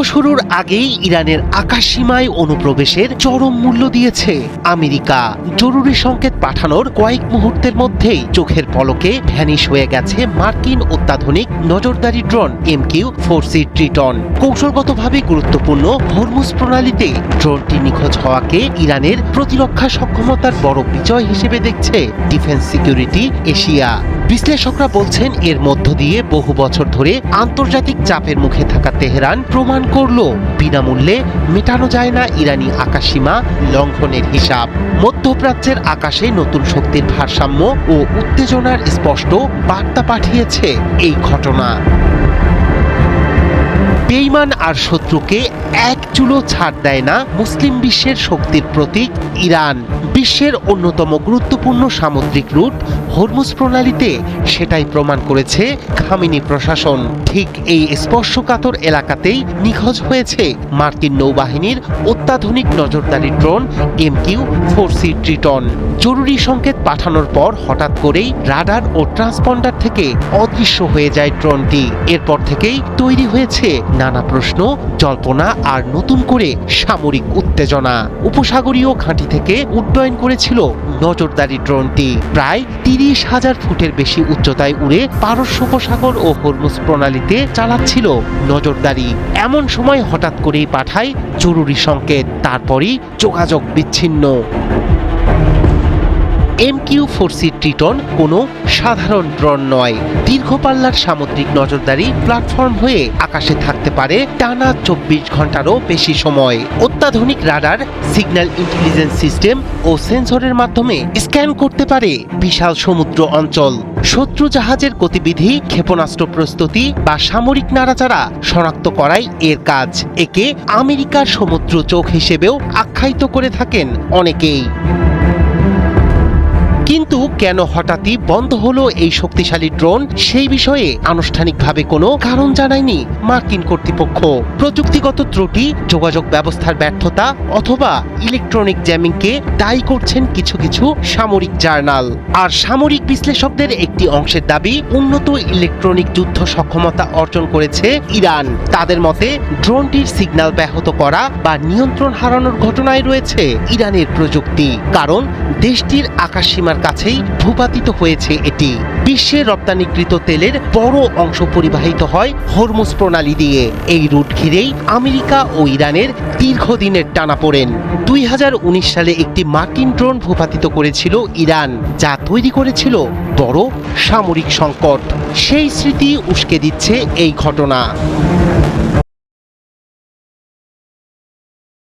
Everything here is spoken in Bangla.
শুরুর আগেই ইরানের আকাশসীমায় অনুপ্রবেশের চরম মূল্য দিয়েছে আমেরিকা। জরুরি সংকেত পাঠানোর কয়েক মুহূর্তের মধ্যেই চোখের পলকে ভ্যানিশ হয়ে গেছে মার্কিন অত্যাধুনিক নজরদারি ড্রোন MQ-4C ট্রিটন। কৌশলগতভাবে গুরুত্বপূর্ণ হরমুজ প্রণালীতে ড্রোনটি নিখোঁজ হওয়াকে ইরানের প্রতিরক্ষা সক্ষমতার বড় বিজয় হিসেবে দেখছে ডিফেন্স সিকিউরিটি এশিয়া। বিশ্লেষকরা বলছেন এর মধ্য দিয়ে বহু বছর ধরে আন্তর্জাতিক চাপের মুখে থাকা তেহরান প্রমাণ করল বিনামূল্যে মেটানো যায় না ইরানি আকাশসীমা লঙ্ঘনের হিসাব। মধ্যপ্রাচ্যের আকাশে নতুন শক্তির ভারসাম্য ও উত্তেজনার স্পষ্ট বার্তা পাঠিয়েছে এই ঘটনা। বেঈমান আর শত্রুকে এক চুলো ছাড় দেয় না মুসলিম বিশ্বের শক্তির প্রতীক ইরান। বিশ্বের অন্যতম গুরুত্বপূর্ণ সামুদ্রিক রুট হরমুজ প্রণালীতে সেটাই প্রমাণ করেছে খামেনি প্রশাসন। ঠিক এই স্পর্শকাতর এলাকাতেই নিখোঁজ হয়েছে মার্কিন নৌবাহিনীর অত্যাধুনিক নজরদারি ড্রোন MQ-4C ট্রিটন। জরুরি সংকেত পাঠানোর পর হঠাৎ করেই রাডার ও ট্রান্সপন্ডার থেকে অদৃশ্য হয়ে যায় ড্রোনটি। এরপর থেকেই তৈরি হয়েছে নানা প্রশ্ন, জল্পনা আর নতুন করে সামরিক উত্তেজনা। উপসাগরীয় ঘাঁটি থেকে উড্ডয়ন করেছিল নজরদারি ড্রোনটি। প্রায় 30,000 ফুটের বেশি উচ্চতায় উড়ে পারস্য উপসাগর ও হরমুজ প্রণালীতে চালাচ্ছিল নজরদারি। এমন সময় হঠাৎ করেই পাঠায় জরুরি সংকেত, তারপরই যোগাযোগ বিচ্ছিন্ন। MQ-4C ট্রিটন কোনো সাধারণ ড্রোন নয়। দীর্ঘ পাল্লার সামুদ্রিক নজরদারি প্ল্যাটফর্ম হয়ে আকাশে থাকতে পারে টানা 24 ঘন্টারও বেশি সময়। অত্যাধুনিক রাডার, সিগন্যাল ইন্টেলিজেন্স সিস্টেম ও সেন্সরের মাধ্যমে স্ক্যান করতে পারে বিশাল সমুদ্র অঞ্চল। শত্রু জাহাজের গতিবিধি, ক্ষেপণাস্ত্র প্রস্তুতি বা সামরিক নাড়াচাড়া শনাক্ত করাই এর কাজ। একে আমেরিকার সমুদ্র চোখ হিসেবেও আখ্যায়িত করে থাকেন অনেকেই। কিন্তু কেন হঠাৎই বন্ধ হলো এই শক্তিশালী ড্রোন, সেই বিষয়ে আনুষ্ঠানিকভাবে কোনো কারণ জানায়নি মার্কিন কর্তৃপক্ষ। প্রযুক্তিগত ত্রুটি, যোগাযোগ ব্যবস্থার ব্যর্থতা অথবা ইলেকট্রনিক জ্যামিংকে দায়ী করছেন কিছু কিছু সামরিক জার্নাল। আর সামরিক বিশ্লেষকদের একটি অংশের দাবি, উন্নত ইলেকট্রনিক যুদ্ধ সক্ষমতা অর্জন করেছে ইরান। তাদের মতে ড্রোনটির সিগন্যাল ব্যাহত করা বা নিয়ন্ত্রণ হারানোর ঘটনায় রয়েছে ইরানের প্রযুক্তি। কারণ দেশটির আকাশসীমার কাছেই ভূপাতিত হয়েছে এটি। বিশ্বে রপ্তানিকৃত তেলের বড় অংশ পরিবাহিত হয় হরমুজ প্রণালী দিয়ে। এই রুট ঘিরেই আমেরিকা ও ইরানের দীর্ঘদিনের টানাপোড়েন। 2019 সালে একটি মার্কিন ড্রোন ভূপাতিত করেছিল ইরান, যা তৈরি করেছিল বড় সামরিক সংকট। সেই স্মৃতি উস্কে দিচ্ছে এই ঘটনা।